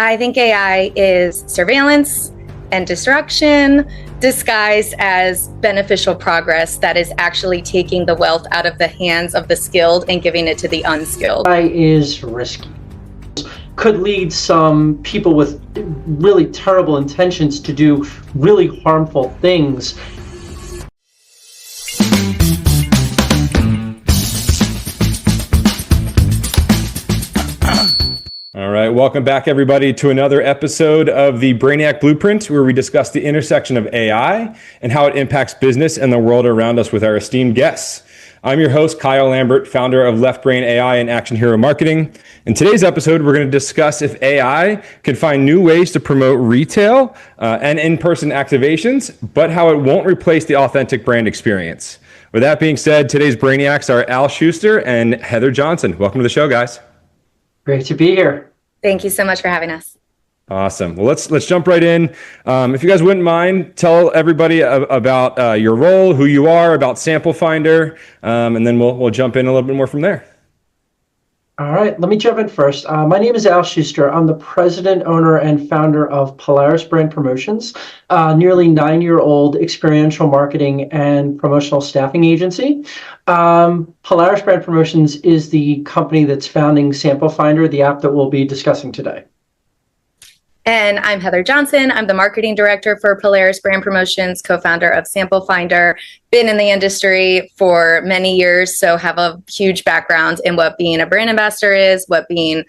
I think AI is surveillance and destruction disguised as beneficial progress that is actually taking the wealth out of the hands of the skilled and giving it to the unskilled. AI is risky. Could lead some people with really terrible intentions to do really harmful things. All right, welcome back everybody to another episode of the Brainiac Blueprint, where we discuss the intersection of AI and how it impacts business and the world around us with our esteemed guests. I'm your host, Kyle Lambert, founder of Left Brain AI and Action Hero Marketing. In today's episode, we're going to discuss if AI can find new ways to promote retail and in-person activations, but how it won't replace the authentic brand experience. With that being said, today's Brainiacs are Al Schuster and Heather Johnson. Welcome to the show, guys. Great to be here. Thank you so much for having us. Awesome. Well, let's jump right in. If you guys wouldn't mind, tell everybody about your role, who you are, about Sample Finder, and then we'll jump in a little bit more from there. All right, let me jump in first. My name is Al Schuster. I'm the president, owner, and founder of Polaris Brand Promotions, nearly 9-year-old experiential marketing and promotional staffing agency. Polaris Brand Promotions is the company that's founding Sample Finder, the app that we'll be discussing today. And I'm Heather Johnson. I'm the marketing director for Polaris Brand Promotions, co-founder of Sample Finder. Been in the industry for many years, so have a huge background in what being a brand ambassador is, what being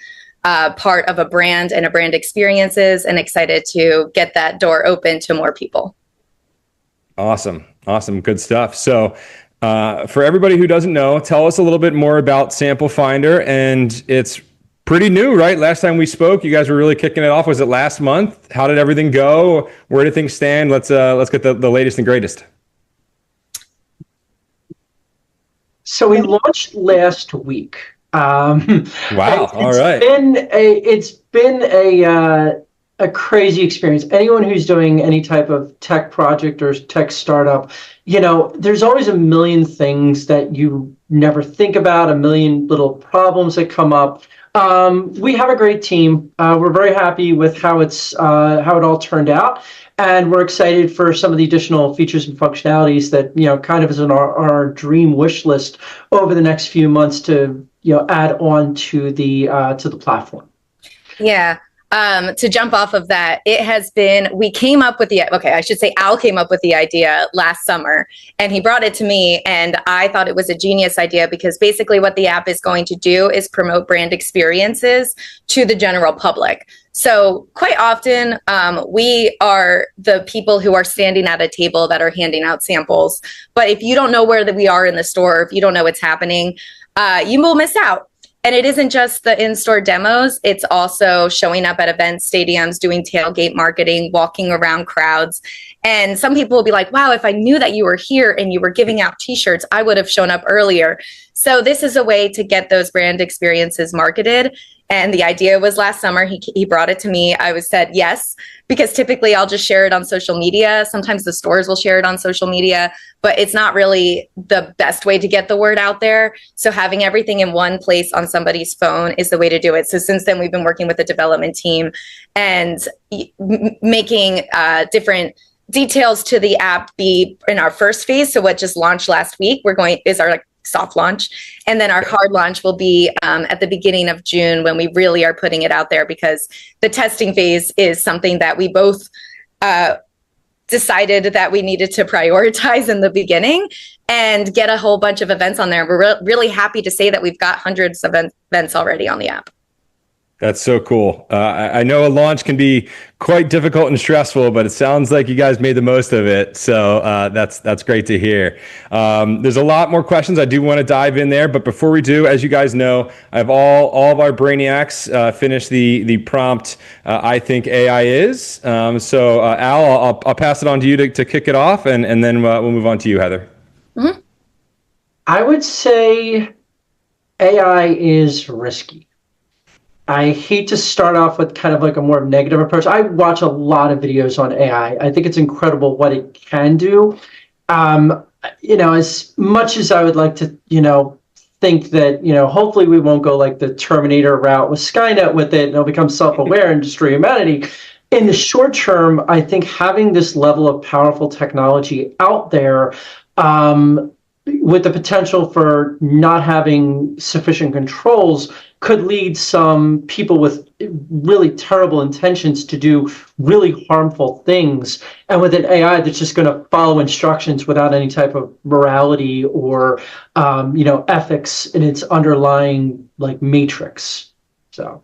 part of a brand and a brand experience is, and excited to get that door open to more people. Awesome. Good stuff. So for everybody who doesn't know, tell us a little bit more about Sample Finder, and it's pretty new, right? Last time we spoke, you guys were really kicking it off. Was it last month? How did everything go? Where did things stand? Let's get the latest and greatest. So we launched last week. Wow! All right. It's been a crazy experience. Anyone who's doing any type of tech project or tech startup, there's always a million things that you never think about, a million little problems that come up. We have a great team. We're very happy with how it all turned out, and we're excited for some of the additional features and functionalities that kind of is in our dream wish list over the next few months to add on to the platform. Yeah. To jump off of that, we came up with Al came up with the idea last summer, and he brought it to me, and I thought it was a genius idea because basically what the app is going to do is promote brand experiences to the general public. So quite often, we are the people who are standing at a table that are handing out samples. But if you don't know where we are in the store, if you don't know what's happening, you will miss out. And it isn't just the in-store demos, it's also showing up at events, stadiums, doing tailgate marketing, walking around crowds. And some people will be like, wow, if I knew that you were here and you were giving out t-shirts, I would have shown up earlier. So this is a way to get those brand experiences marketed. And the idea was last summer, he brought it to me. I said yes, because typically I'll just share it on social media. Sometimes the stores will share it on social media, but it's not really the best way to get the word out there. So having everything in one place on somebody's phone is the way to do it. So since then, we've been working with the development team and making different details to the app be in our first phase. So what just launched last week, is our soft launch. And then our hard launch will be at the beginning of June, when we really are putting it out there, because the testing phase is something that we both decided that we needed to prioritize in the beginning and get a whole bunch of events on there. We're really happy to say that we've got hundreds of events already on the app. That's so cool. I know a launch can be quite difficult and stressful, but it sounds like you guys made the most of it. So that's great to hear. There's a lot more questions I do want to dive in there, but before we do, as you guys know, I have all of our Brainiacs finish the prompt. I think AI is. So Al, I'll pass it on to you to kick it off, and then we'll move on to you, Heather. Mm-hmm. I would say AI is risky. I hate to start off with kind of like a more negative approach. I watch a lot of videos on AI. I think it's incredible what it can do. As much as I would like to, think that, hopefully we won't go like the Terminator route with Skynet with it, and it'll become self-aware and destroy humanity. In the short term, I think having this level of powerful technology out there, with the potential for not having sufficient controls, could lead some people with really terrible intentions to do really harmful things. And with an AI that's just going to follow instructions without any type of morality or, ethics in its underlying like matrix. So.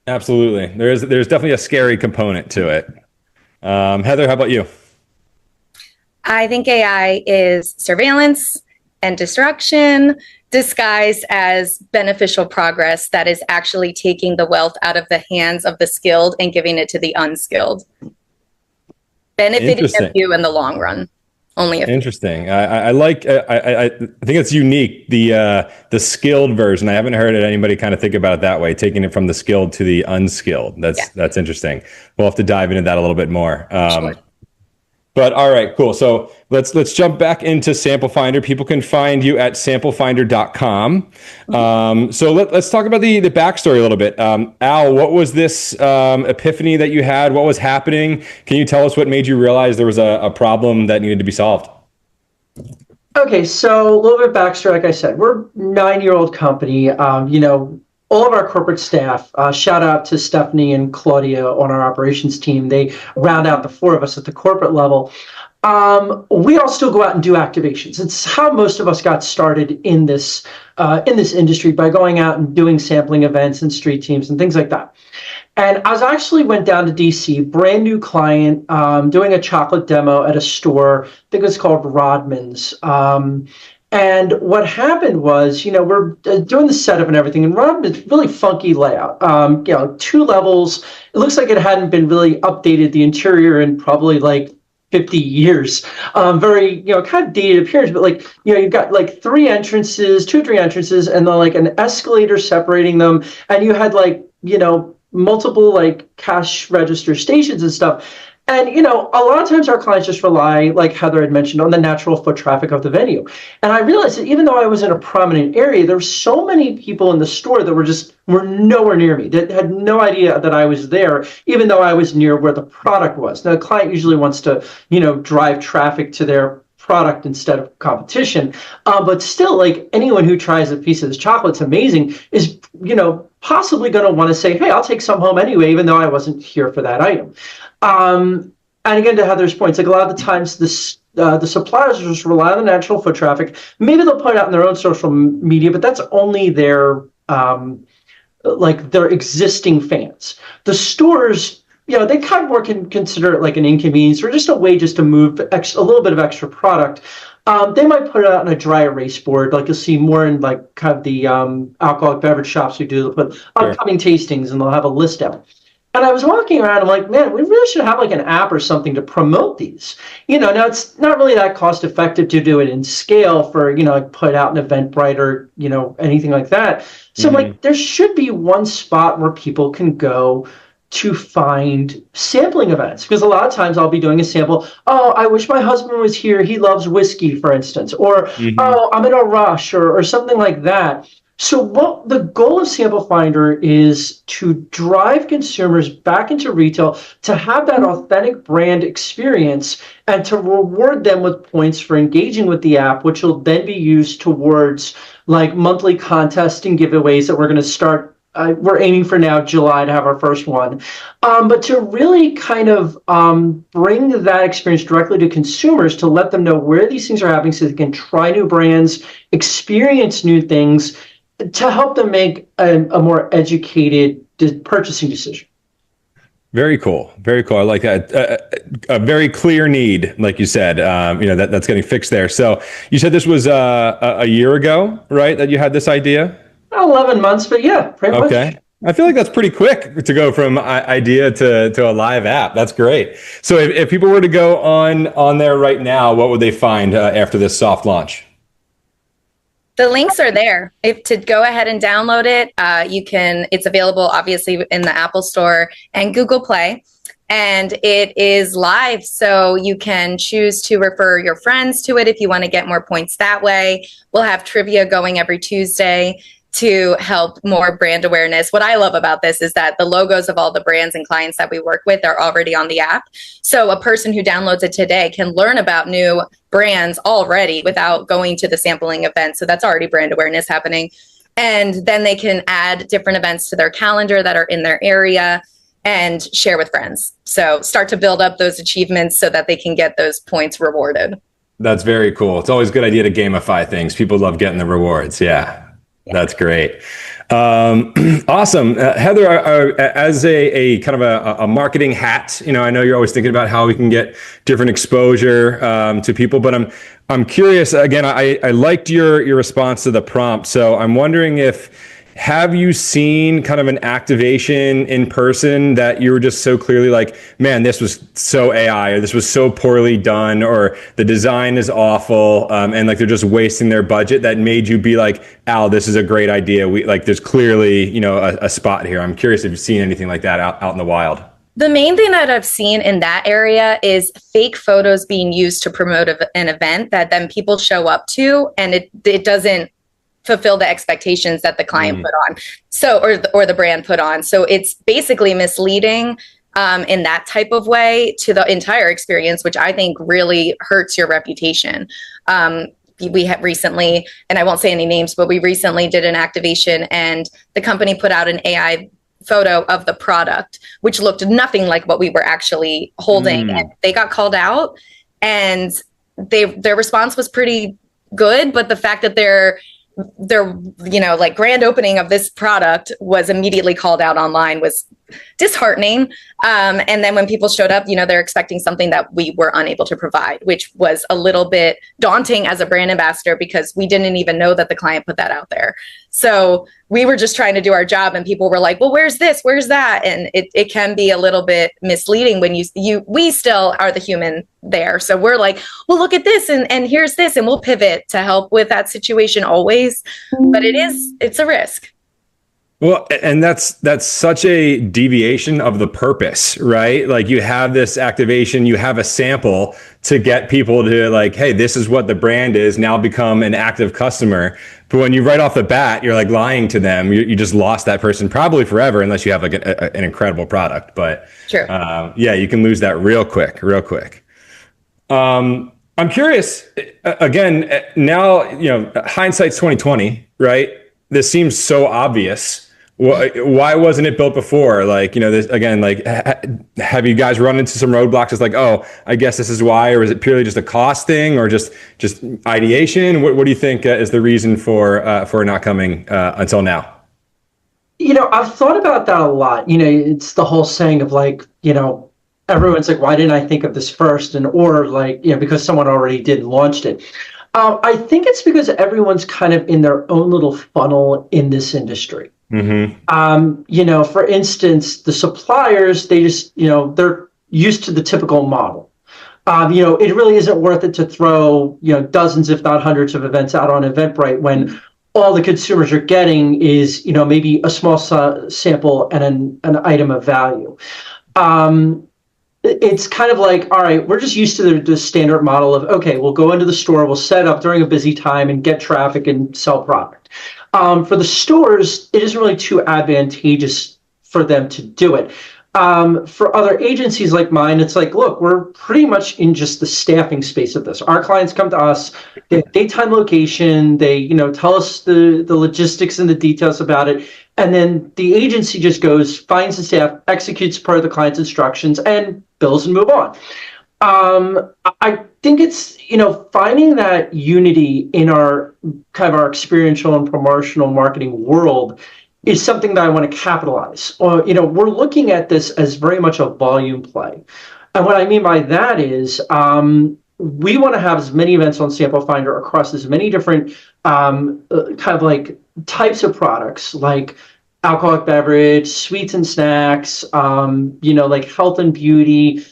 Absolutely. There's definitely a scary component to it. Heather, how about you? I think AI is surveillance and destruction disguised as beneficial progress that is actually taking the wealth out of the hands of the skilled and giving it to the unskilled. Benefiting a few in the long run. Only a few. Interesting. I think it's unique, the skilled version. I haven't heard anybody kind of think about it that way, taking it from the skilled to the unskilled. That's interesting. We'll have to dive into that a little bit more. Sure. But all right, cool. So let's jump back into Sample Finder. People can find you at samplefinder.com. So let's talk about the backstory a little bit. Al, what was this epiphany that you had? What was happening? Can you tell us what made you realize there was a problem that needed to be solved? Okay, so a little bit of backstory. Like I said, we're a 9-year-old company. All of our corporate staff, shout out to Stephanie and Claudia on our operations team. They round out the 4 of us at the corporate level. We all still go out and do activations. It's how most of us got started in this industry, by going out and doing sampling events and street teams and things like that. And I went down to DC, brand new client, doing a chocolate demo at a store. I think it was called Rodman's. And what happened was, we're doing the setup and everything, and Rodman's really funky layout. 2 levels. It looks like it hadn't been really updated, the interior, in probably like 50 years. Very, kind of dated appearance, but you've got like 2 or 3 entrances, and then like an escalator separating them. And you had multiple like cash register stations and stuff. And, a lot of times our clients just rely, like Heather had mentioned, on the natural foot traffic of the venue. And I realized that even though I was in a prominent area, there were so many people in the store that were nowhere near me, that had no idea that I was there, even though I was near where the product was. Now, the client usually wants to, drive traffic to their product instead of competition. But still, like, anyone who tries a piece of this chocolate's amazing is, possibly going to want to say, hey, I'll take some home anyway, even though I wasn't here for that item. And again, to Heather's points, like a lot of the times the suppliers just rely on the natural foot traffic. Maybe they'll put it out in their own social media, but that's only their existing fans. The stores, they kind of more can consider it like an inconvenience or just a way just to move a little bit of extra product. They might put it out on a dry erase board, like you'll see more in like kind of the alcoholic beverage shops who do, but upcoming tastings, and they'll have a list out. And I was walking around, I'm like, man, we really should have like an app or something to promote these. Now it's not really that cost effective to do it in scale for, like put out an Eventbrite or, anything like that. So I'm like, there should be one spot where people can go to find sampling events, because a lot of times I'll be doing a sample. Oh, I wish my husband was here. He loves whiskey, for instance, or oh, I'm in a rush, or something like that. So what the goal of Sample Finder is to drive consumers back into retail, to have that authentic brand experience, and to reward them with points for engaging with the app, which will then be used towards like monthly contests and giveaways that we're going to start. We're aiming for now July to have our first one, but to really kind of bring that experience directly to consumers, to let them know where these things are happening so they can try new brands, experience new things, to help them make a more educated purchasing decision. Very cool. Very cool. I like that. A very clear need, like you said, that's getting fixed there. So you said this was a year ago, right, that you had this idea? 11 months, but yeah, pretty much. Okay. I feel like that's pretty quick to go from idea to a live app. That's great. So if people were to go on there right now, what would they find after this soft launch? The links are there. To go ahead and download it, it's available obviously in the Apple Store and Google Play. and it is live. So you can choose to refer your friends to it if you want to get more points that way. We'll have trivia going every Tuesday to help more brand awareness. What I love about this is that the logos of all the brands and clients that we work with are already on the app. So a person who downloads it today can learn about new brands already without going to the sampling event. So that's already brand awareness happening. And then they can add different events to their calendar that are in their area and share with friends. So start to build up those achievements so that they can get those points rewarded. That's very cool. It's always a good idea to gamify things. People love getting the rewards. Yeah. That's great. Awesome. Heather, as a kind of a marketing hat, I know you're always thinking about how we can get different exposure to people, but I'm curious, again, I liked your response to the prompt. So I'm wondering have you seen kind of an activation in person that you were just so clearly like, man, this was so AI, or this was so poorly done, or the design is awful, and like they're just wasting their budget, that made you be like, Al, this is a great idea. There's clearly, a spot here. I'm curious if you've seen anything like that out in the wild. The main thing that I've seen in that area is fake photos being used to promote an event that then people show up to, and it doesn't fulfill the expectations that the client put on, or the brand put on. So it's basically misleading in that type of way to the entire experience, which I think really hurts your reputation. We have recently, and I won't say any names, but we recently did an activation, and the company put out an AI photo of the product, which looked nothing like what we were actually holding. And they got called out, and their response was pretty good, but the fact that their grand opening of this product was immediately called out online was disheartening. And then when people showed up, they're expecting something that we were unable to provide, which was a little bit daunting as a brand ambassador because we didn't even know that the client put that out there. So we were just trying to do our job, and people were like, well, where's this? Where's that? And it can be a little bit misleading when we still are the human there. So we're like, well, look at this, and here's this, and we'll pivot to help with that situation always. But it's a risk. Well, and that's such a deviation of the purpose, right? Like, you have this activation, you have a sample to get people to like, hey, this is what the brand is, now become an active customer. But when you right off the bat, you're like lying to them, you just lost that person probably forever, unless you have like an incredible product. But sure. You can lose that real quick. I'm curious, again, now, hindsight's 2020, right? This seems so obvious. Why wasn't it built before? Like, this again, like, have you guys run into some roadblocks? It's like, oh, I guess this is why, or is it purely just a cost thing, or just ideation? What do you think is the reason for not coming until now? I've thought about that a lot. It's the whole saying of like, everyone's like, why didn't I think of this first? Or like, because someone already did launched it. I think it's because everyone's kind of in their own little funnel in this industry. For instance, the suppliers, they just, they're used to the typical model. It really isn't worth it to throw, dozens, if not hundreds of events out on Eventbrite when all the consumers are getting is, maybe a small sample and an item of value. It's kind of like, all right, we're just used to the standard model of, okay, we'll go into the store, we'll set up during a busy time and get traffic and sell product. For the stores, it isn't really too advantageous for them to do it. For other agencies like mine, it's like, look, we're pretty much in just the staffing space of this. Our clients come to us, they have daytime location, they tell us the logistics and the details about it, and then the agency just goes, finds the staff, executes per the client's instructions, and bills and move on. I think it's, finding that unity in our kind of our experiential and promotional marketing world is something that I want to capitalize. We're looking at this as very much a volume play. And what I mean by that is we want to have as many events on Sample Finder across as many different kind of like types of products, like alcoholic beverage, sweets and snacks, like health and beauty,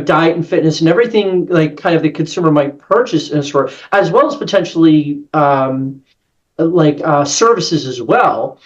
diet and fitness, and everything like kind of the consumer might purchase in a store, as well as potentially services as well,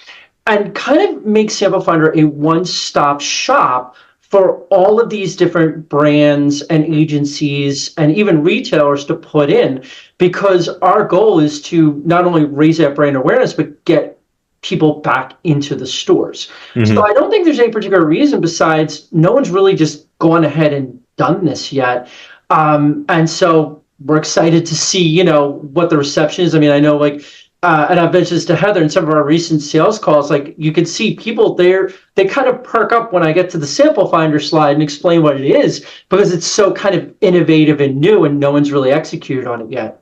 and kind of make Sample Finder a one-stop shop for all of these different brands and agencies and even retailers to put in, because our goal is to not only raise that brand awareness, but get people back into the stores. So I don't think there's any particular reason besides no one's really just gone ahead and done this yet. And so we're excited to see, you know, what the reception is. I mean, I know like, and I've mentioned this to Heather in some of our recent sales calls, like you can see people there, they kind of perk up when I get to the sample finder slide and explain what it is, because it's so kind of innovative and new and no one's really executed on it yet.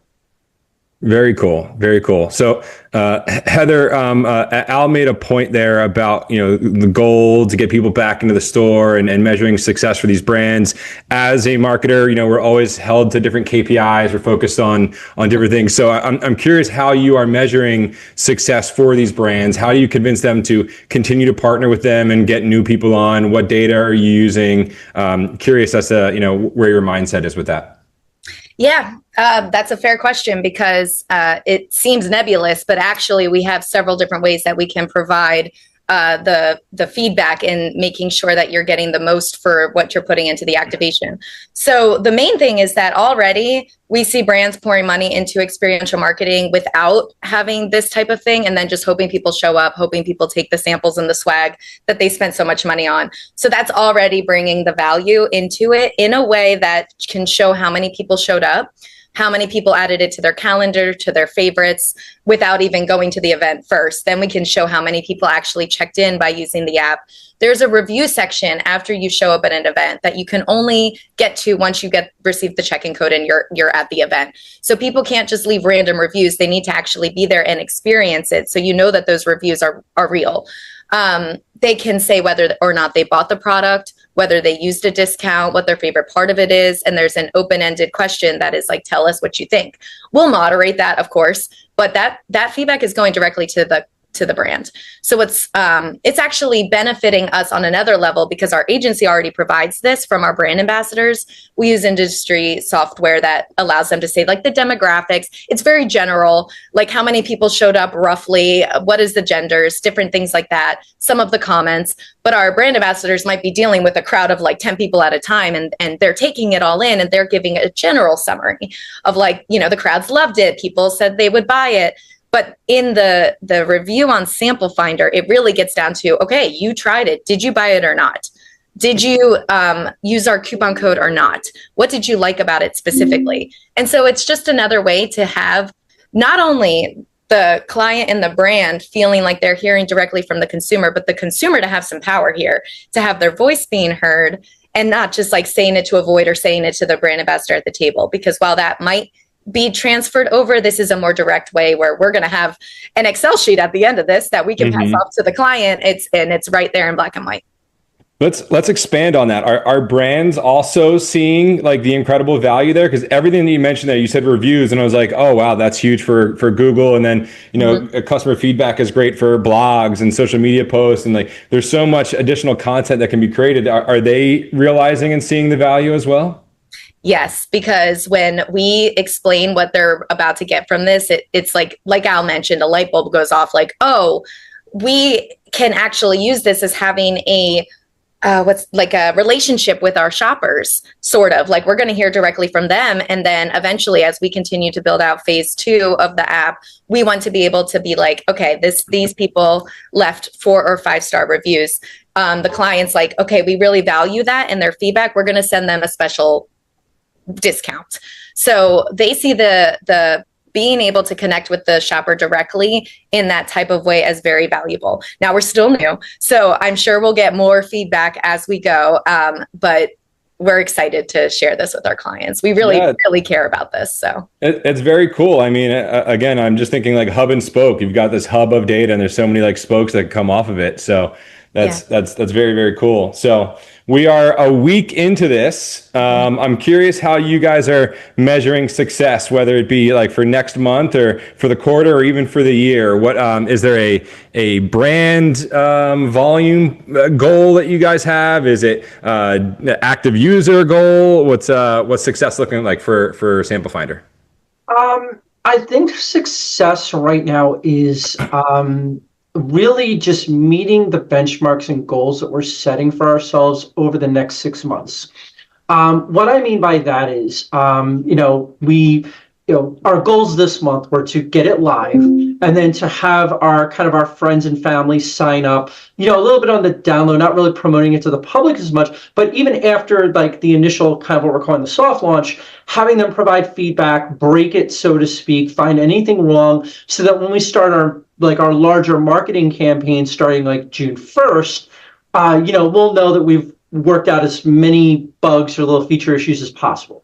Very cool. Very cool. So, Heather, Al made a point there about, you know, the goal to get people back into the store and measuring success for these brands. As a marketer, you know, we're always held to different KPIs. We're focused on different things. So I'm curious how you are measuring success for these brands. How do you convince them to continue to partner with them and get new people on? What data are you using? Curious as to, you know, where your mindset is with that. Yeah, that's a fair question because it seems nebulous, but actually we have several different ways that we can provide the feedback in making sure that you're getting the most for what you're putting into the activation. So the main thing is that already we see brands pouring money into experiential marketing without having this type of thing, and then just hoping people show up, hoping people take the samples and the swag that they spent so much money on. So that's already bringing the value into it in a way that can show how many people showed up, how many people added it to their calendar, to their favorites, without even going to the event first. Then we can show how many people actually checked in by using the app. There's a review section after you show up at an event that you can only get to once you receive the check-in code and you're at the event. So people can't just leave random reviews. They need to actually be there and experience it, so you know that those reviews are real. They can say whether or not they bought the product, whether they used a discount, what their favorite part of it is. And there's an open-ended question that is like, tell us what you think. We'll moderate that, of course, but that feedback is going directly to the brand. So it's actually benefiting us on another level because our agency already provides this from our brand ambassadors. We use industry software that allows them to say like the demographics. It's very general, like how many people showed up roughly, what is the genders, different things like that, some of the comments. But our brand ambassadors might be dealing with a crowd of like 10 people at a time, and they're taking it all in and they're giving a general summary of like, you know, the crowds loved it. People said they would buy it. But in the review on Sample Finder, it really gets down to, okay, you tried it. Did you buy it or not? Did you use our coupon code or not? What did you like about it specifically? And so it's just another way to have not only the client and the brand feeling like they're hearing directly from the consumer, but the consumer to have some power here, to have their voice being heard and not just like saying it to a void or saying it to the brand ambassador at the table. Because while that might be transferred over, this is a more direct way where we're going to have an Excel sheet at the end of this that we can pass off to the client. It's right there in black and white. Let's expand on that. Are brands also seeing like the incredible value there? Because everything that you mentioned there, you said reviews, and I was like, oh wow, that's huge for Google. And then, you know, customer feedback is great for blogs and social media posts, and like there's so much additional content that can be created. Are they realizing and seeing the value as well? Yes, because when we explain what they're about to get from this, it's like Al mentioned, a light bulb goes off like, oh, we can actually use this as having a what's like a relationship with our shoppers, sort of like we're going to hear directly from them. And then eventually, as we continue to build out phase 2 of the app, we want to be able to be like, okay, these people left 4 or 5-star reviews. The client's like, okay, we really value that and their feedback. We're going to send them a special discount. So they see the being able to connect with the shopper directly in that type of way as very valuable. Now we're still new, so I'm sure we'll get more feedback as we go. But we're excited to share this with our clients. We really care about this. So it's very cool. I mean, again, I'm just thinking like hub and spoke. You've got this hub of data and there's so many like spokes that come off of it. So that's very, very cool. So we are a week into this. I'm curious how you guys are measuring success, whether it be like for next month or for the quarter or even for the year. What is there a brand volume goal that you guys have? Is it active user goal? What's success looking like for Sample Finder? I think success right now is really just meeting the benchmarks and goals that we're setting for ourselves over the next 6 months. What I mean by that is, our goals this month were to get it live and then to have our friends and family sign up, a little bit on the download, not really promoting it to the public as much, but even after like the initial kind of what we're calling the soft launch, having them provide feedback, break it, so to speak, find anything wrong so that when we start our larger marketing campaign starting like June 1st, we'll know that we've worked out as many bugs or little feature issues as possible.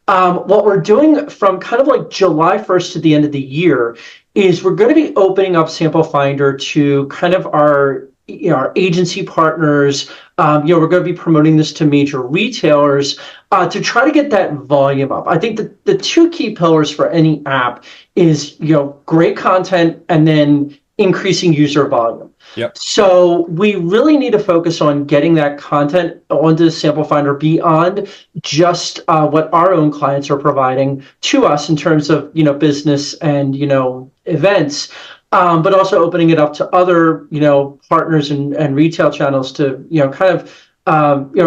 What we're doing from kind of like July 1st to the end of the year is we're going to be opening up Sample Finder to kind of our agency partners. We're going to be promoting this to major retailers to try to get that volume up. I think that the two key pillars for any app is, great content and then increasing user volume. Yep. So we really need to focus on getting that content onto the Sample Finder beyond just what our own clients are providing to us in terms of, business and, events, but also opening it up to other, partners and retail channels to,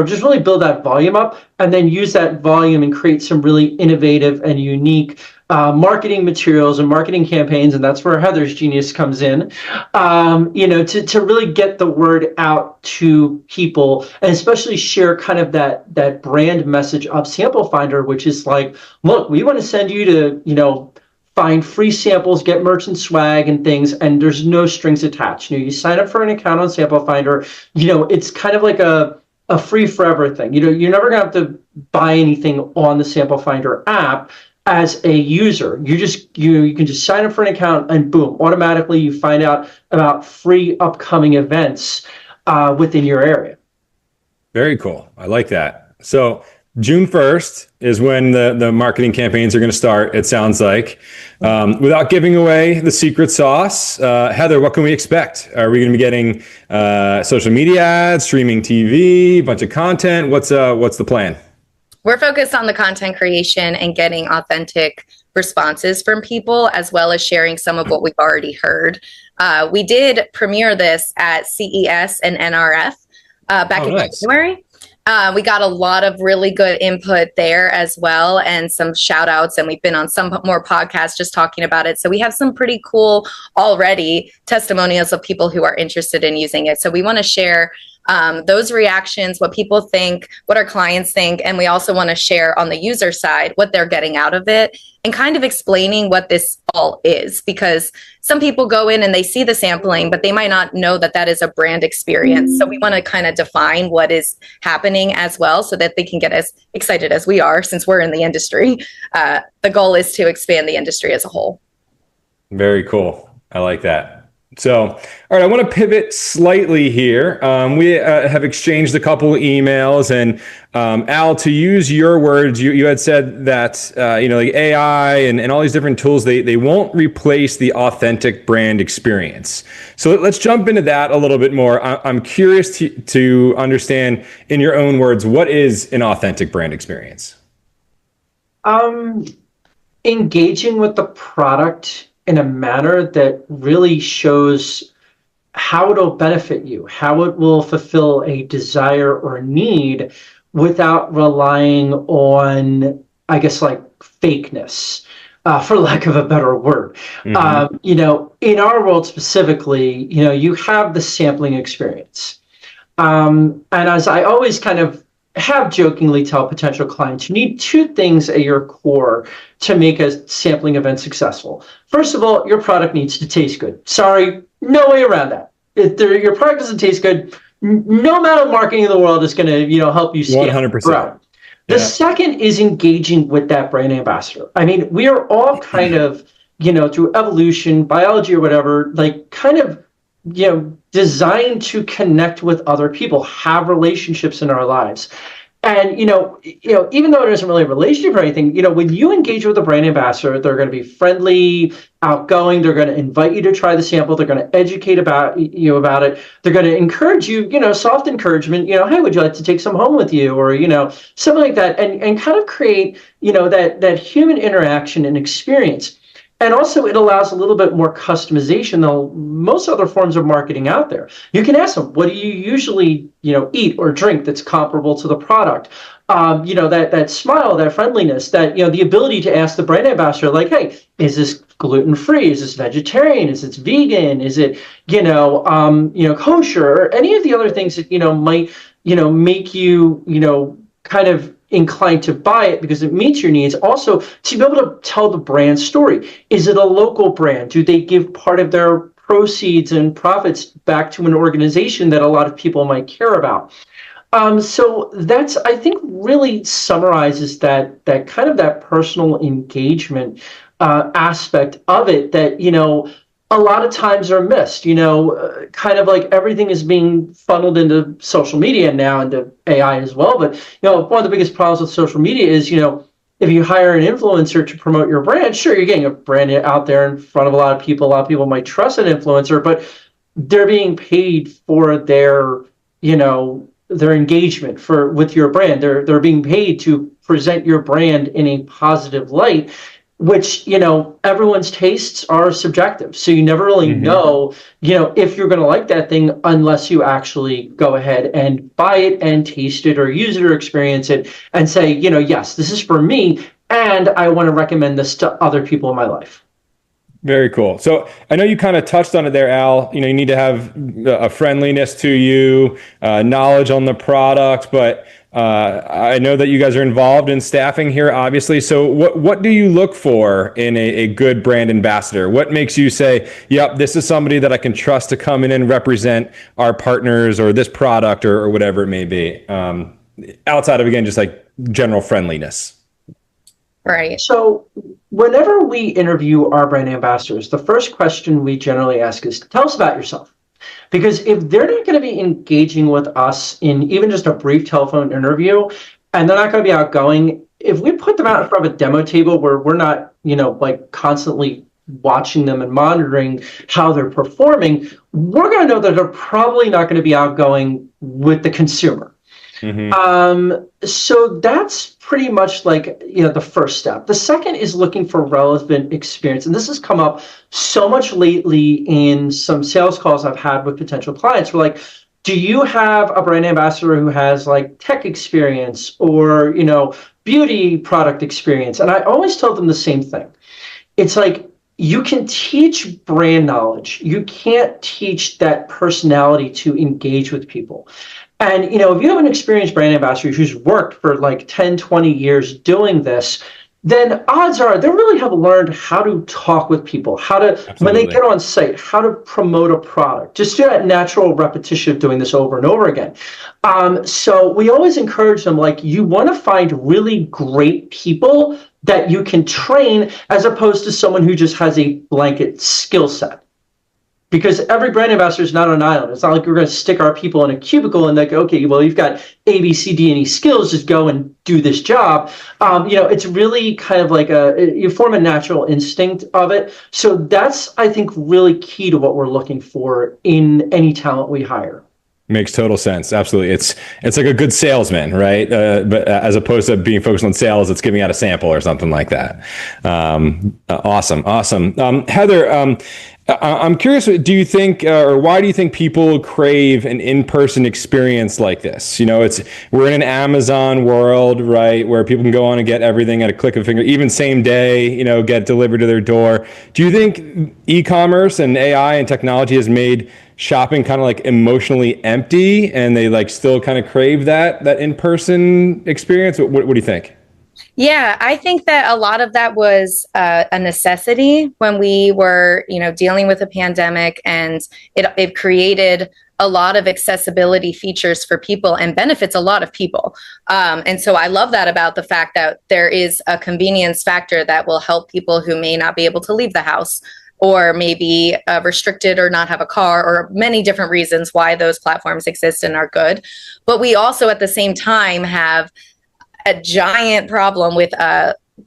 just really build that volume up and then use that volume and create some really innovative and unique marketing materials and marketing campaigns, and that's where Heather's genius comes in, to really get the word out to people and especially share kind of that brand message of Sample Finder, which is like, look, we want to send you to, find free samples, get merchant swag and things, and there's no strings attached. You sign up for an account on Sample Finder, it's kind of like a free forever thing. You're never gonna have to buy anything on the Sample Finder app as a user. You can just sign up for an account and boom, automatically you find out about free upcoming events within your area. Very cool. I like that. So June 1st is when the marketing campaigns are going to start, it sounds like. Without giving away the secret sauce, Heather, what can we expect? Are we going to be getting social media ads, streaming TV, a bunch of content? What's the plan? We're focused on the content creation and getting authentic responses from people, as well as sharing some of what we've already heard. We did premiere this at CES and NRF back in January. We got a lot of really good input there as well, and some shout outs, and we've been on some more podcasts just talking about it. So we have some pretty cool already testimonials of people who are interested in using it. So we want to share those reactions, what people think, what our clients think, and we also want to share on the user side what they're getting out of it and kind of explaining what this all is, because some people go in and they see the sampling, but they might not know that that is a brand experience. So we want to kind of define what is happening as well so that they can get as excited as we are since we're in the industry. The goal is to expand the industry as a whole. Very cool. I like that. So, all right, I want to pivot slightly here. We have exchanged a couple of emails, and Al, to use your words, you had said that like AI and all these different tools, they won't replace the authentic brand experience. So let's jump into that a little bit more. I'm curious to understand, in your own words, what is an authentic brand experience? Engaging with the product in a manner that really shows how it'll benefit you, how it will fulfill a desire or need without relying on, I guess, like fakeness, for lack of a better word. Mm-hmm. In our world specifically, you have the sampling experience. And as I always kind of have jokingly tell potential clients, you need two things at your core to make a sampling event successful. First of all, your product needs to taste good. Sorry, no way around that. If your product doesn't taste good, no amount of marketing in the world is going to, help you scale. 100%. The second is engaging with that brand ambassador. I mean, we are all kind of, through evolution, biology or whatever, like kind of, designed to connect with other people, have relationships in our lives. And, even though it isn't really a relationship or anything, when you engage with a brand ambassador, they're going to be friendly, outgoing. They're going to invite you to try the sample. They're going to educate about it. They're going to encourage you, soft encouragement, hey, would you like to take some home with you? Or, something like that. And kind of create, that human interaction and experience. And also it allows a little bit more customization than most other forms of marketing out there. You can ask them, what do you usually, eat or drink that's comparable to the product? That smile, that friendliness, that, the ability to ask the brand ambassador, like, hey, is this gluten-free? Is this vegetarian? Is it vegan? Is it, kosher? Or any of the other things that, might, make you, kind of inclined to buy it because it meets your needs. Also, to be able to tell the brand story. Is it a local brand? Do they give part of their proceeds and profits back to an organization that a lot of people might care about? So that's, I think, really summarizes that kind of that personal engagement aspect of it that, a lot of times are missed, kind of like everything is being funneled into social media now, into AI as well. But, one of the biggest problems with social media is, if you hire an influencer to promote your brand, sure, you're getting a brand out there in front of a lot of people. A lot of people might trust an influencer, but they're being paid for their engagement with your brand. They're being paid to present your brand in a positive light, which, everyone's tastes are subjective. So you never really know, if you're going to like that thing unless you actually go ahead and buy it and taste it or use it or experience it and say, yes, this is for me, and I want to recommend this to other people in my life. Very cool. So I know you kind of touched on it there, Al. You need to have a friendliness to you, knowledge on the product, but I know that you guys are involved in staffing here, obviously. So what do you look for in a good brand ambassador? What makes you say, yep, this is somebody that I can trust to come in and represent our partners or this product or whatever it may be, outside of, again, just like general friendliness? Right. So whenever we interview our brand ambassadors, the first question we generally ask is, tell us about yourself. Because if they're not going to be engaging with us in even just a brief telephone interview, and they're not going to be outgoing, if we put them out in front of a demo table where we're not, constantly watching them and monitoring how they're performing, we're going to know that they're probably not going to be outgoing with the consumer. So that's pretty much like, the first step. The second is looking for relevant experience. And this has come up so much lately in some sales calls I've had with potential clients. We're like, do you have a brand ambassador who has like tech experience or, beauty product experience? And I always tell them the same thing. It's like, you can teach brand knowledge. You can't teach that personality to engage with people. And, if you have an experienced brand ambassador who's worked for like 10, 20 years doing this, then odds are they really have learned how to talk with people, how to, Absolutely. When they get on site, how to promote a product, just do that natural repetition of doing this over and over again. So we always encourage them, like, you want to find really great people that you can train as opposed to someone who just has a blanket skill set. Because every brand ambassador is not on an island. It's not like we're going to stick our people in a cubicle and like, okay, well, you've got A, B, C, D, and E skills. Just go and do this job. It's really kind of like you form a natural instinct of it. So that's, I think, really key to what we're looking for in any talent we hire. Makes total sense. Absolutely. It's like a good salesman, right? But as opposed to being focused on sales, it's giving out a sample or something like that. Awesome. Heather, I'm curious, do you think, or why do you think people crave an in-person experience like this? We're in an Amazon world, right, where people can go on and get everything at a click of a finger, even same day, get delivered to their door. Do you think e-commerce and AI and technology has made shopping kind of like emotionally empty and they like still kind of crave that in-person experience? What do you think? Yeah, I think that a lot of that was a necessity when we were, dealing with a pandemic, and it created a lot of accessibility features for people and benefits a lot of people. And so I love that about the fact that there is a convenience factor that will help people who may not be able to leave the house or maybe restricted or not have a car, or many different reasons why those platforms exist and are good. But we also at the same time have a giant problem with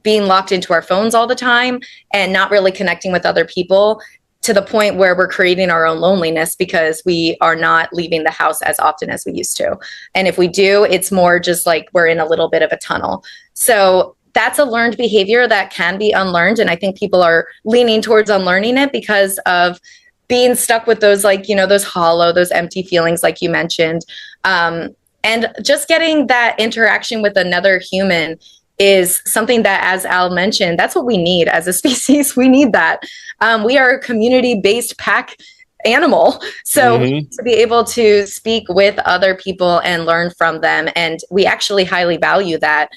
being locked into our phones all the time and not really connecting with other people, to the point where we're creating our own loneliness because we are not leaving the house as often as we used to. And if we do, it's more just like we're in a little bit of a tunnel. So that's a learned behavior that can be unlearned. And I think people are leaning towards unlearning it because of being stuck with those, like, those hollow, those empty feelings, like you mentioned. And just getting that interaction with another human is something that, as Al mentioned, that's what we need as a species. We need that. We are a community-based pack animal. So to be able to speak with other people and learn from them. And we actually highly value that.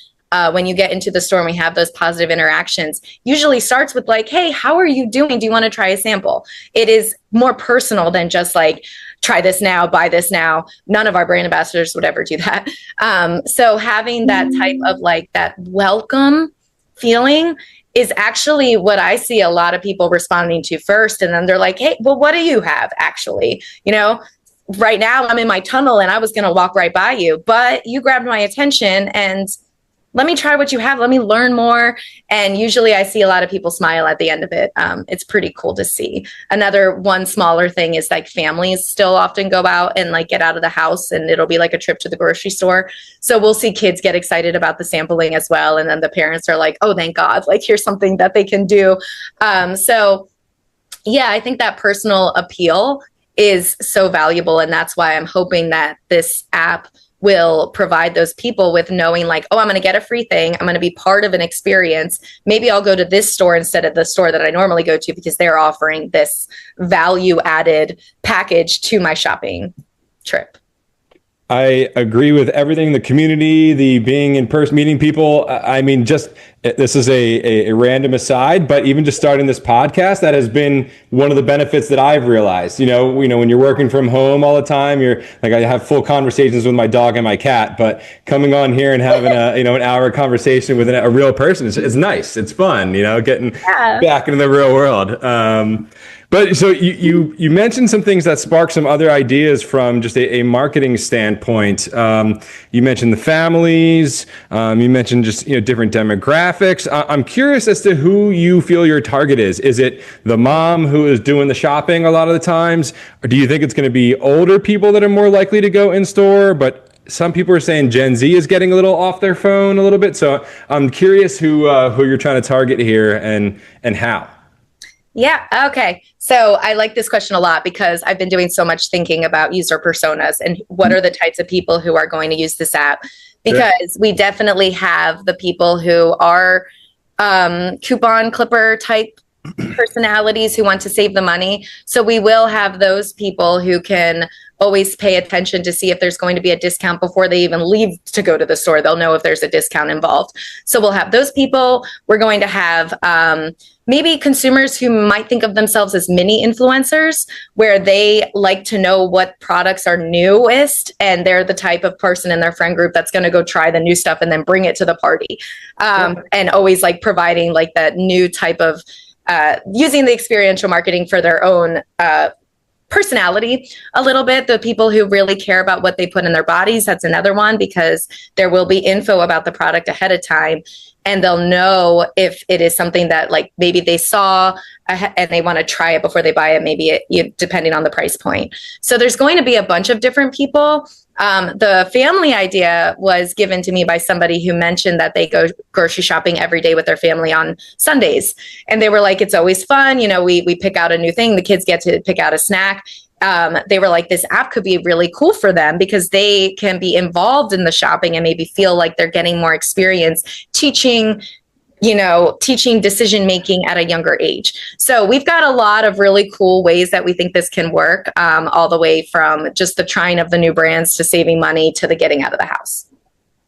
When you get into the store and we have those positive interactions, usually starts with like, hey, how are you doing? Do you want to try a sample? It is more personal than just like, try this now, buy this now. None of our brand ambassadors would ever do that. So having that type of like that welcome feeling is actually what I see a lot of people responding to first. And then they're like, hey, well, what do you have actually? Right now I'm in my tunnel and I was going to walk right by you, but you grabbed my attention and let me try what you have. Let me learn more. And usually I see a lot of people smile at the end of it. It's pretty cool to see. Another one smaller thing is like families still often go out and like get out of the house and it'll be like a trip to the grocery store. So we'll see kids get excited about the sampling as well. And then the parents are like, oh, thank God, like here's something that they can do. So yeah, I think that personal appeal is so valuable. And that's why I'm hoping that this app will provide those people with knowing like, oh, I'm going to get a free thing. I'm going to be part of an experience. Maybe I'll go to this store instead of the store that I normally go to because they're offering this value added package to my shopping trip. I agree with everything. The community, the being in person, meeting people. I mean, just this is a random aside, but even just starting this podcast, that has been one of the benefits that I've realized. When you're working from home all the time, you're like, I have full conversations with my dog and my cat, but coming on here and having an hour conversation with a real person is nice. It's fun, getting back into the real world. But so you mentioned some things that sparked some other ideas from just a marketing standpoint. You mentioned the families. You mentioned just different demographics. I'm curious as to who you feel your target is. Is it the mom who is doing the shopping a lot of the times, or do you think it's going to be older people that are more likely to go in store? But some people are saying Gen Z is getting a little off their phone a little bit. So I'm curious who you're trying to target here and how. Yeah. Okay. So I like this question a lot because I've been doing so much thinking about user personas and what are the types of people who are going to use this app, because we definitely have the people who are coupon clipper type personalities who want to save the money. So we will have those people who can always pay attention to see if there's going to be a discount before they even leave to go to the store. They'll know if there's a discount involved. So we'll have those people. We're going to have maybe consumers who might think of themselves as mini influencers, where they like to know what products are newest, and they're the type of person in their friend group that's going to go try the new stuff and then bring it to the party. And always like providing like that new type of using the experiential marketing for their own personality a little bit. The people who really care about what they put in their bodies, that's another one, because there will be info about the product ahead of time, and they'll know if it is something that like maybe they saw and they want to try it before they buy it, maybe depending on the price point. So there's going to be a bunch of different people. The family idea was given to me by somebody who mentioned that they go grocery shopping every day with their family on Sundays. And they were like, it's always fun. We pick out a new thing. The kids get to pick out a snack. They were like, this app could be really cool for them because they can be involved in the shopping and maybe feel like they're getting more experience teaching decision-making at a younger age. So we've got a lot of really cool ways that we think this can work, all the way from just the trying of the new brands to saving money to the getting out of the house.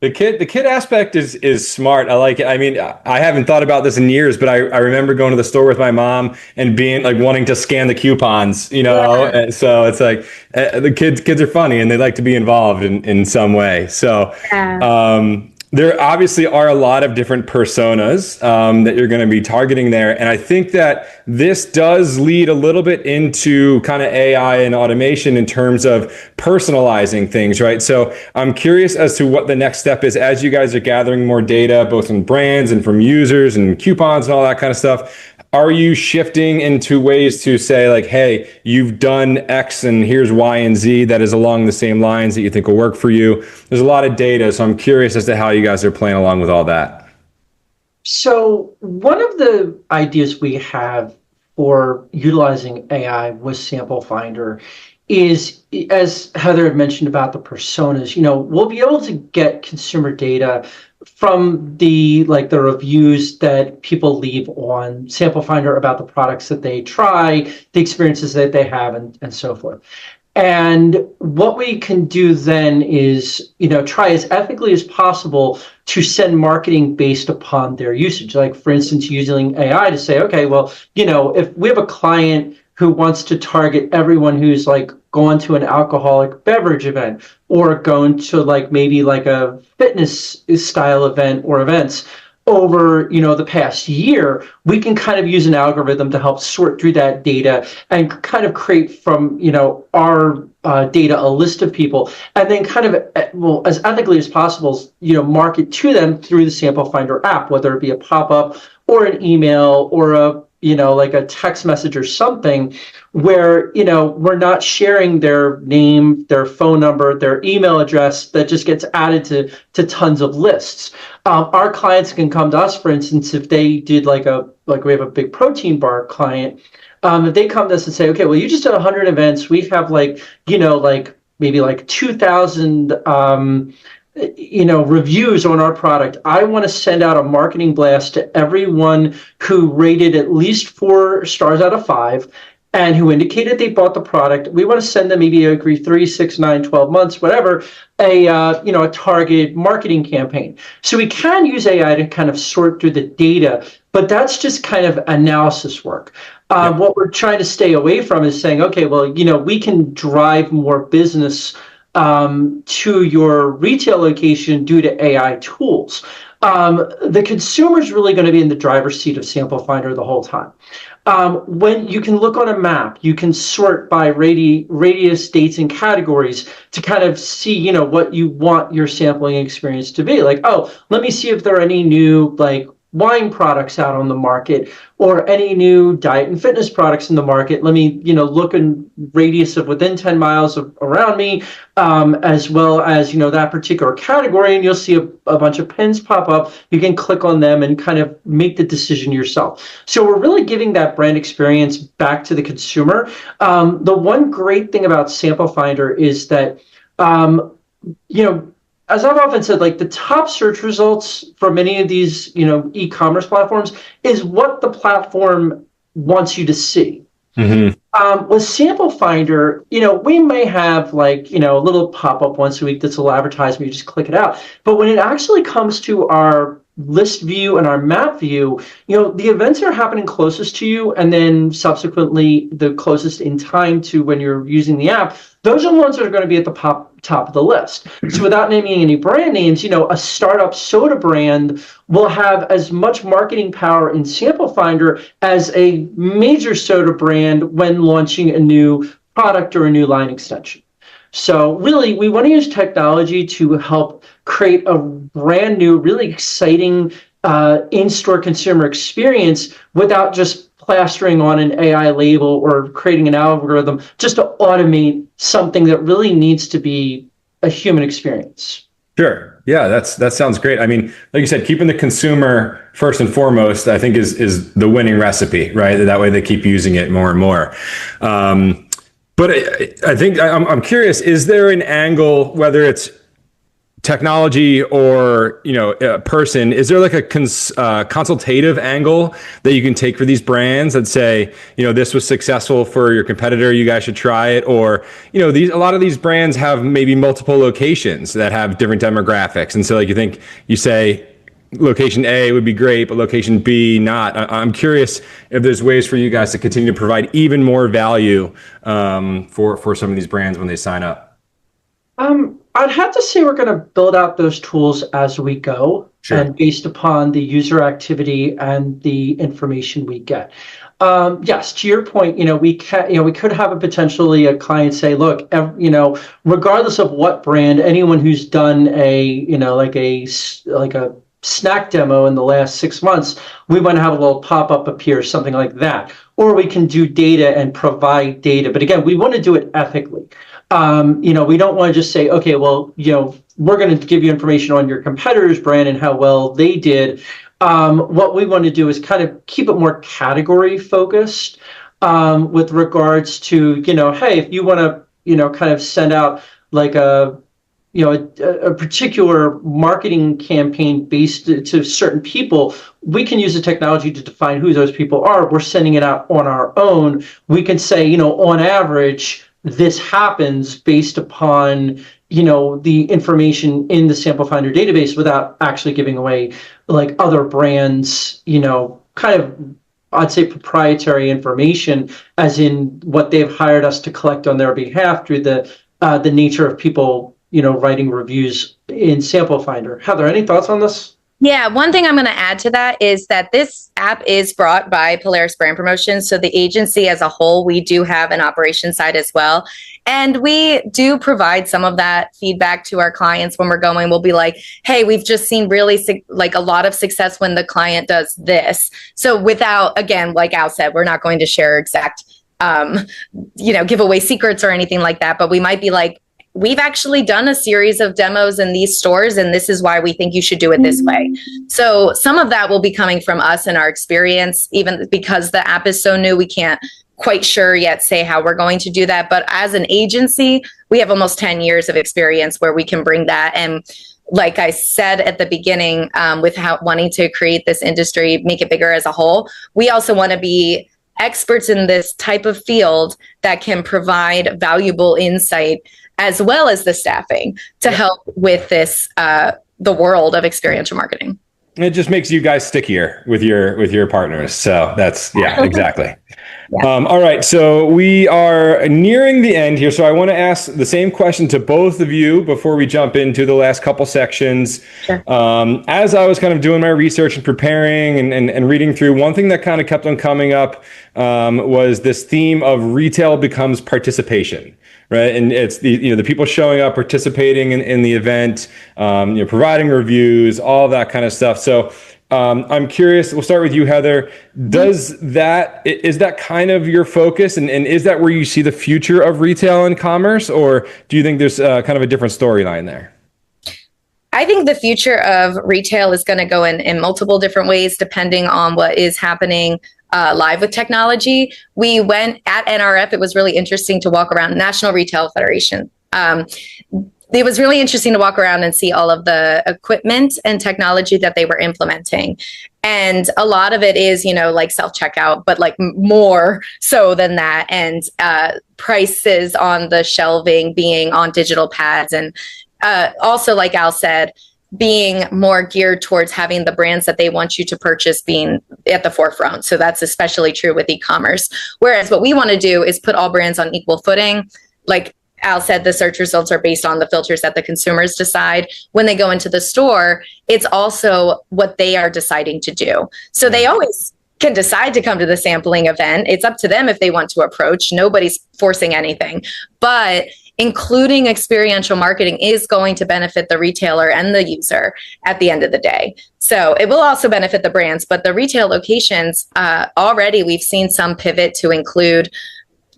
The kid aspect is smart. I like it. I mean, I haven't thought about this in years, but I remember going to the store with my mom and being like wanting to scan the coupons, And so it's like the kids are funny and they like to be involved in some way. So, there obviously are a lot of different personas that you're going to be targeting there. And I think that this does lead a little bit into kind of AI and automation in terms of personalizing things, right? So I'm curious as to what the next step is as you guys are gathering more data, both from brands and from users and coupons and all that kind of stuff. Are you shifting into ways to say like, hey, you've done X and here's Y and Z that is along the same lines that you think will work for you? There's a lot of data, so I'm curious as to how you guys are playing along with all that. So one of the ideas we have for utilizing AI with Sample Finder is, as Heather had mentioned about the personas, we'll be able to get consumer data from the reviews that people leave on Sample Finder about the products that they try, the experiences that they have, and so forth. And what we can do then is, try as ethically as possible to send marketing based upon their usage. Like, for instance, using AI to say, okay, well, if we have a client who wants to target everyone who's going to an alcoholic beverage event or going to maybe a fitness style event or events over the past year, we can kind of use an algorithm to help sort through that data and kind of create from our data a list of people, and then kind of as ethically as possible market to them through the Sample Finder app, whether it be a pop-up or an email or a a text message or something, where we're not sharing their name, their phone number, their email address that just gets added to tons of lists. Our clients can come to us, for instance, if they did we have a big protein bar client. If they come to us and say, okay, well, you just did 100 events, we have maybe 2,000 reviews on our product. I want to send out a marketing blast to everyone who rated at least 4 stars out of 5 and who indicated they bought the product. We want to send them maybe every 3, 6, 9, 12 months, whatever, a targeted marketing campaign. So we can use AI to kind of sort through the data, but that's just kind of analysis work. What we're trying to stay away from is saying, okay, well, we can drive more business to your retail location due to AI tools. The consumer is really going to be in the driver's seat of Sample Finder the whole time. When you can look on a map, you can sort by radius, dates, and categories to kind of see, what you want your sampling experience to be. Like, oh, let me see if there are any new wine products out on the market or any new diet and fitness products in the market. Let me, look in radius of within 10 miles around me, as well as, that particular category. And you'll see a bunch of pins pop up. You can click on them and kind of make the decision yourself. So we're really giving that brand experience back to the consumer. The one great thing about Sample Finder is that, as I've often said, the top search results for many of these, e-commerce platforms is what the platform wants you to see. Mm-hmm. With Sample Finder, we may have a little pop-up once a week that's a little advertisement, you just click it out. But when it actually comes to our list view and our map view, the events are happening closest to you, and then subsequently the closest in time to when you're using the app. Those are the ones that are going to be at the top of the list. So without naming any brand names, a startup soda brand will have as much marketing power in Sample Finder as a major soda brand when launching a new product or a new line extension. So really, we want to use technology to help create a brand new, really exciting in-store consumer experience without just plastering on an AI label or creating an algorithm just to automate something that really needs to be a human experience. Sure. Yeah, that sounds great. I mean, like you said, keeping the consumer first and foremost, I think is the winning recipe, right? That way they keep using it more and more. But I think I'm curious, is there an angle, whether it's technology or, a person, is there a consultative angle that you can take for these brands that say, this was successful for your competitor, you guys should try it? Or, a lot of these brands have maybe multiple locations that have different demographics. And so you say location A would be great, but location B not. I'm curious if there's ways for you guys to continue to provide even more value for some of these brands when they sign up. I'd have to say we're going to build out those tools as we go, sure, and based upon the user activity and the information we get. Yes, to your point, we could have potentially a client say, look, regardless of what brand, anyone who's done a snack demo in the last 6 months, we want to have a little pop-up appear, something like that. Or we can do data and provide data. But again, we want to do it ethically. We don't want to just say, okay, well, we're going to give you information on your competitor's brand and how well they did. What we want to do is kind of keep it more category focused with regards to, hey, if you want to, kind of send out like a particular marketing campaign based to certain people, we can use the technology to define who those people are. We're sending it out on our own. We can say, on average, this happens based upon, the information in the sample finder database without actually giving away like other brands, kind of, I'd say, proprietary information, as in what they've hired us to collect on their behalf through the nature of people, writing reviews in Sample Finder. Heather, any thoughts on this? Yeah, one thing I'm going to add to that is that this app is brought by Polaris Brand Promotions. So the agency as a whole, we do have an operations side as well. And we do provide some of that feedback to our clients when we're going. We'll be like, hey, we've just seen really like a lot of success when the client does this. So without, again, like Al said, we're not going to share exact, give away secrets or anything like that. But we might be like, we've actually done a series of demos in these stores, and this is why we think you should do it this way. So some of that will be coming from us and our experience, even because the app is so new, we can't quite sure yet say how we're going to do that. But as an agency, we have almost 10 years of experience where we can bring that. And like I said at the beginning, with wanting to create this industry, make it bigger as a whole, we also want to be experts in this type of field that can provide valuable insight as well as the staffing to help with this, the world of experiential marketing. It just makes you guys stickier with your partners. So that's, exactly. Yeah. All right. So we are nearing the end here. So I want to ask the same question to both of you before we jump into the last couple sections. Sure. As I was kind of doing my research and preparing and reading through, one thing that kind of kept on coming up was this theme of retail becomes participation. Right. And it's the people showing up, participating in the event, providing reviews, all that kind of stuff. So I'm curious, we'll start with you, Heather. Is that kind of your focus? And is that where you see the future of retail and commerce? Or do you think there's kind of a different storyline there? I think the future of retail is going to go in multiple different ways, depending on what is happening live with technology. We went at NRF. It was really interesting to walk around National Retail Federation. It was really interesting to walk around and see all of the equipment and technology that they were implementing. And a lot of it is, like self-checkout, but like more so than that. And prices on the shelving being on digital pads. And also, like Al said, being more geared towards having the brands that they want you to purchase being at the forefront. So that's especially true with e-commerce. Whereas what we want to do is put all brands on equal footing. Like Al said, the search results are based on the filters that the consumers decide. When they go into the store, it's also what they are deciding to do. So they always can decide to come to the sampling event. It's up to them if they want to approach. Nobody's forcing anything. But including experiential marketing is going to benefit the retailer and the user at the end of the day. So it will also benefit the brands, but the retail locations, already we've seen some pivot to include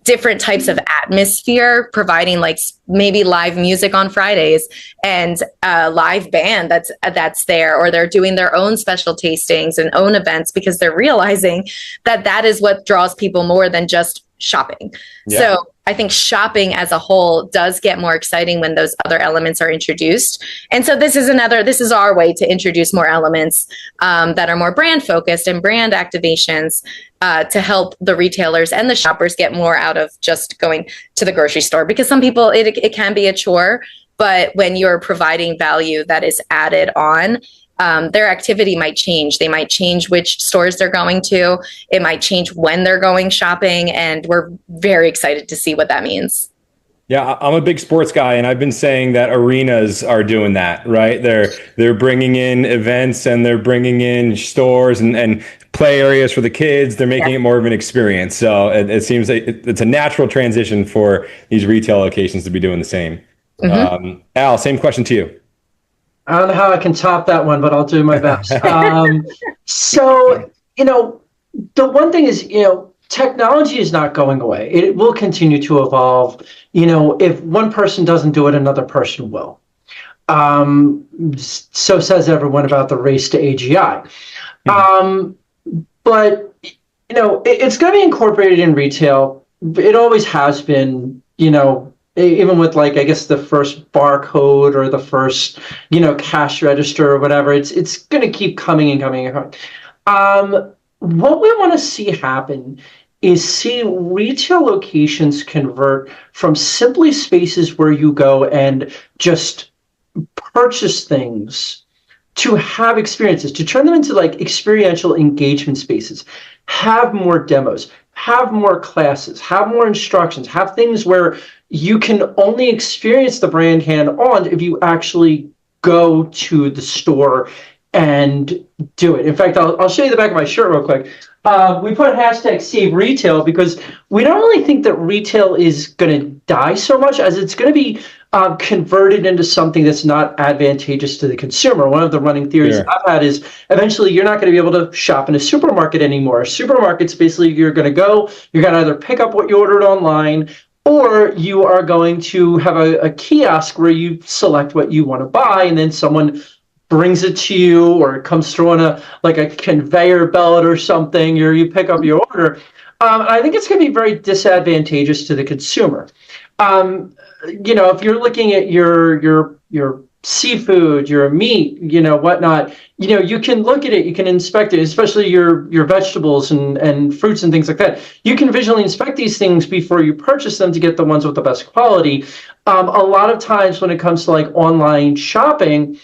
different types of atmosphere, providing like maybe live music on Fridays and a live band that's there, or they're doing their own special tastings and own events because they're realizing that is what draws people more than just shopping. Yeah. So I think shopping as a whole does get more exciting when those other elements are introduced. And so this is our way to introduce more elements that are more brand focused and brand activations to help the retailers and the shoppers get more out of just going to the grocery store. Because some people, it can be a chore, but when you're providing value that is added on, their activity might change. They might change which stores they're going to. It might change when they're going shopping. And we're very excited to see what that means. Yeah, I'm a big sports guy, and I've been saying that arenas are doing that, right? They're bringing in events and they're bringing in stores and play areas for the kids. They're making it more of an experience. So it seems like it's a natural transition for these retail locations to be doing the same. Mm-hmm. Al, same question to you. I don't know how I can top that one, but I'll do my best. So, the one thing is, technology is not going away. It will continue to evolve. If one person doesn't do it, another person will. So says everyone about the race to AGI. But, it's going to be incorporated in retail. It always has been, even with I guess the first barcode or the first, cash register or whatever, it's going to keep coming and coming and coming. What we want to see happen is see retail locations convert from simply spaces where you go and just purchase things to have experiences, to turn them into experiential engagement spaces, have more demos, have more classes, have more instructions, have things where you can only experience the brand hand-on if you actually go to the store and do it. In fact, I'll show you the back of my shirt real quick. We put hashtag Save Retail because we don't really think that retail is going to die so much as it's going to be converted into something that's not advantageous to the consumer. One of the running theories I've had is eventually you're not going to be able to shop in a supermarket anymore. Supermarkets, basically, you're going to either pick up what you ordered online, or you are going to have a kiosk where you select what you want to buy, and then someone brings it to you, or it comes through on a conveyor belt or something, or you pick up your order. I think it's going to be very disadvantageous to the consumer. If you're looking at your seafood, your meat, whatnot, you can look at it, you can inspect it, especially your vegetables and fruits and things like that. You can visually inspect these things before you purchase them to get the ones with the best quality. A lot of times when it comes to online shopping,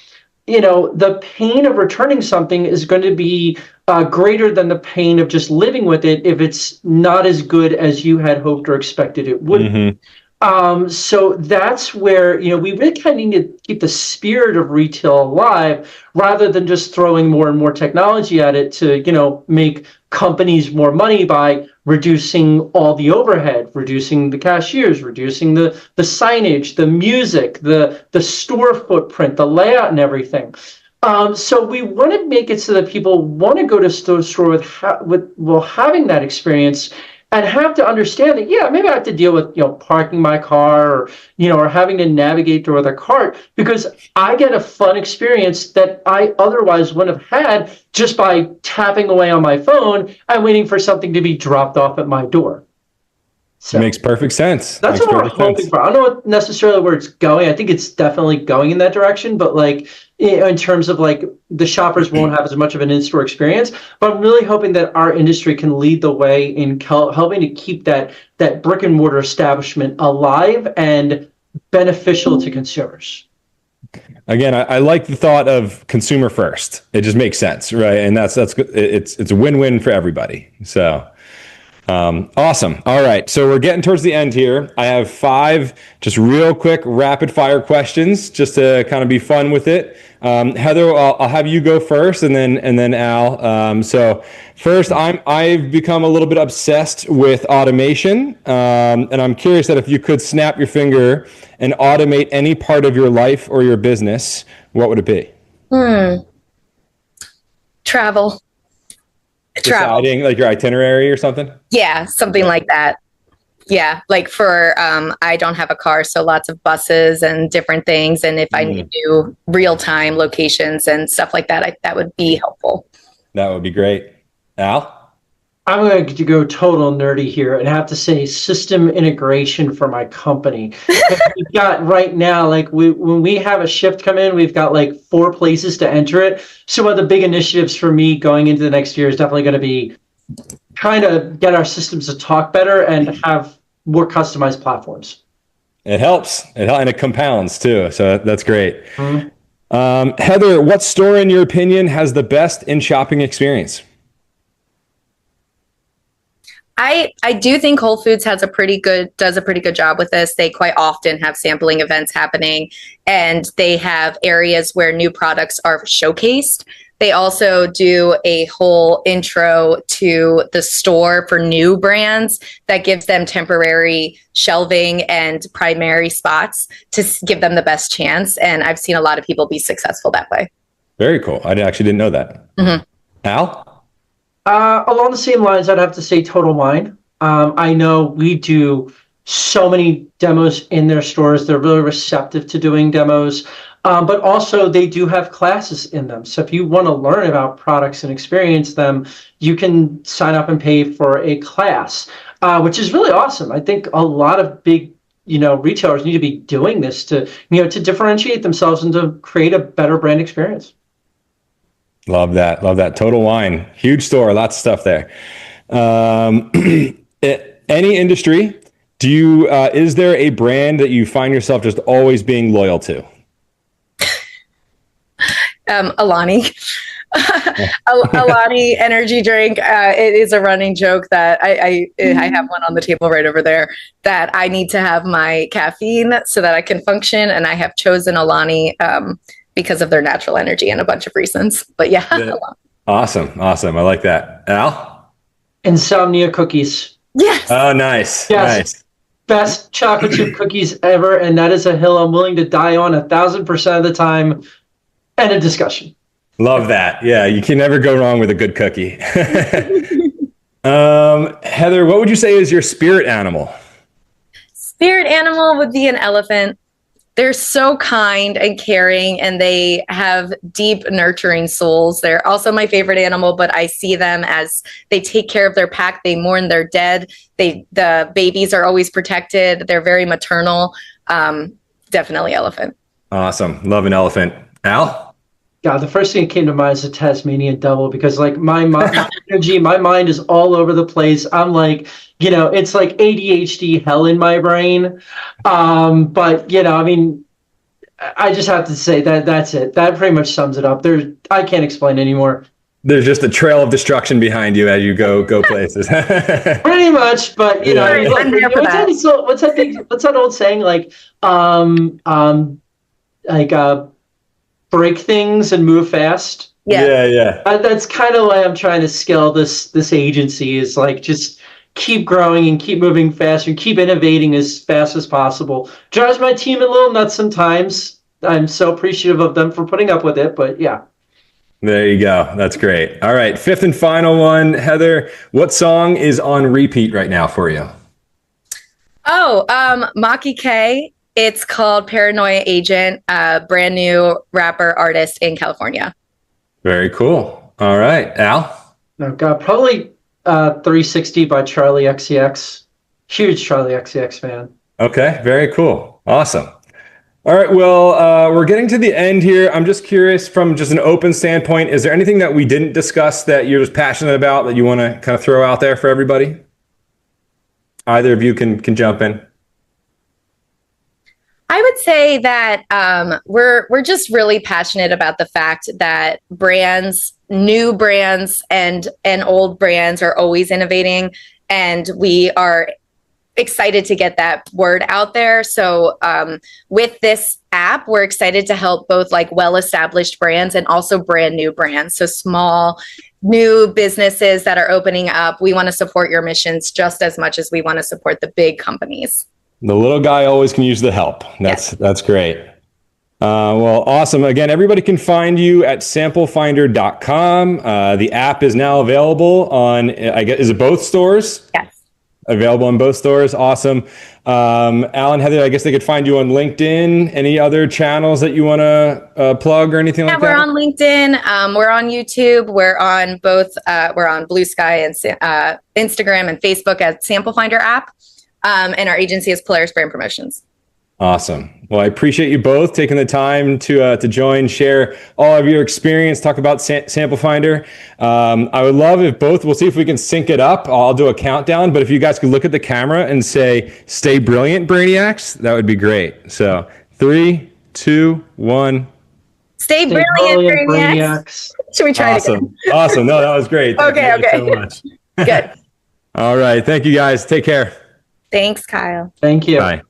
the pain of returning something is going to be greater than the pain of just living with it if it's not as good as you had hoped or expected it would be. So that's where, we really kind of need to keep the spirit of retail alive rather than just throwing more and more technology at it to, make companies more money by reducing all the overhead, reducing the cashiers, reducing the signage, the music, the store footprint, the layout and everything. So we want to make it so that people want to go to the store with having that experience and have to understand that, maybe I have to deal with, parking my car or having to navigate through the cart because I get a fun experience that I otherwise wouldn't have had just by tapping away on my phone and waiting for something to be dropped off at my door. So it makes perfect sense. That's what we're hoping for. I don't know necessarily where it's going. I think it's definitely going in that direction, but in terms of the shoppers won't have as much of an in-store experience, but I'm really hoping that our industry can lead the way in helping to keep that brick and mortar establishment alive and beneficial to consumers. Again, I like the thought of consumer first. It just makes sense, right? And that's good. It's a win-win for everybody. So awesome. All right. So we're getting towards the end here. I have 5 just real quick rapid fire questions just to kind of be fun with it. Heather, I'll have you go first and then Al. So first, I've become a little bit obsessed with automation. And I'm curious that if you could snap your finger and automate any part of your life or your business, what would it be? Travel. Deciding your itinerary or something? Yeah, something like that. Yeah, for I don't have a car, so lots of buses and different things. And if I need to do real-time locations and stuff like that, that would be helpful. That would be great. Al? I'm going to go total nerdy here and have to say system integration for my company. We've got right now, when we have a shift come in, we've got 4 places to enter it. So one of the big initiatives for me going into the next year is definitely going to be trying to get our systems to talk better and have more customized platforms. It helps. And it compounds too. So that's great. Heather, what store in your opinion has the best in-shopping experience? I do think Whole Foods does a pretty good job with this. They quite often have sampling events happening, and they have areas where new products are showcased. They also do a whole intro to the store for new brands that gives them temporary shelving and primary spots to give them the best chance. And I've seen a lot of people be successful that way. Very cool. I actually didn't know that. Al? Along the same lines, I'd have to say Total Wine. I know we do so many demos in their stores. They're really receptive to doing demos. but also they do have classes in them. So if you want to learn about products and experience them, you can sign up and pay for a class, which is really awesome. I think a lot of big retailers need to be doing this to differentiate themselves and to create a better brand experience. Love that. Total Wine, huge store, lots of stuff there. Any industry, is there a brand that you find yourself just always being loyal to? Alani. Alani energy drink. It is a running joke that I have one on the table right over there, that I need to have my caffeine so that I can function. And I have chosen Alani because of their natural energy and a bunch of reasons. But yeah. Awesome. I like that. Al? Insomnia cookies. Yes. Oh, nice. Yes. Nice. Best chocolate chip cookies ever. And that is a hill I'm willing to die on 1,000% of the time. End of discussion. Love that. Yeah, you can never go wrong with a good cookie. Heather, what would you say is your spirit animal? Spirit animal would be an elephant. They're so kind and caring, and they have deep, nurturing souls. They're also my favorite animal, but I see them as they take care of their pack. They mourn their dead. The babies are always protected. They're very maternal. Definitely elephant. Awesome. Love an elephant. Al? God, the first thing that came to mind is a Tasmanian devil, because like my energy, my mind is all over the place. I'm like, it's like ADHD hell in my brain. But I just have to say that's it. That pretty much sums it up. I can't explain anymore. There's just a trail of destruction behind you as you go places. Pretty much, but what's that old saying, break things and move fast? Yeah. That's kind of why I'm trying to scale this agency, is like just keep growing and keep moving faster and keep innovating as fast as possible. Drives my team a little nuts sometimes. I'm so appreciative of them for putting up with it, but yeah. There you go. That's great. All right, fifth and final one. Heather, what song is on repeat right now for you? Maki K. It's called Paranoia Agent, a brand new rapper artist in California. Very cool. All right, Al? Oh God, probably 360 by Charlie XCX. Huge Charlie XCX fan. Okay, very cool. Awesome. All right, well, we're getting to the end here. I'm just curious, from just an open standpoint, is there anything that we didn't discuss that you're just passionate about that you want to kind of throw out there for everybody? Either of you can jump in. I would say that we're just really passionate about the fact that new brands and old brands are always innovating, and we are excited to get that word out there. So with this app, we're excited to help both like well-established brands and also brand new brands. So small, new businesses that are opening up. We want to support your missions just as much as we want to support the big companies. The little guy always can use the help. That's great. Well, awesome. Again, everybody can find you at samplefinder.com. The app is now available on, is it both stores? Yes. Available in both stores. Awesome. Al and Heather, I guess they could find you on LinkedIn. Any other channels that you want to plug or anything like that? Yeah, we're on LinkedIn. We're on YouTube. We're on both. We're on Blue Sky and Instagram and Facebook at Sample Finder app. And our agency is Polaris Brand Promotions. Awesome. Well, I appreciate you both taking the time to join, share all of your experience, talk about Sample Finder. I would love if both, we'll see if we can sync it up. I'll do a countdown, but if you guys could look at the camera and say, "Stay brilliant, Brainiacs," that would be great. So 3, 2, 1. Stay brilliant, Brainiacs. Should we try it again? Awesome. No, that was great. Thank you so much. Good. All right. Thank you guys. Take care. Thanks, Kyle. Thank you. Bye.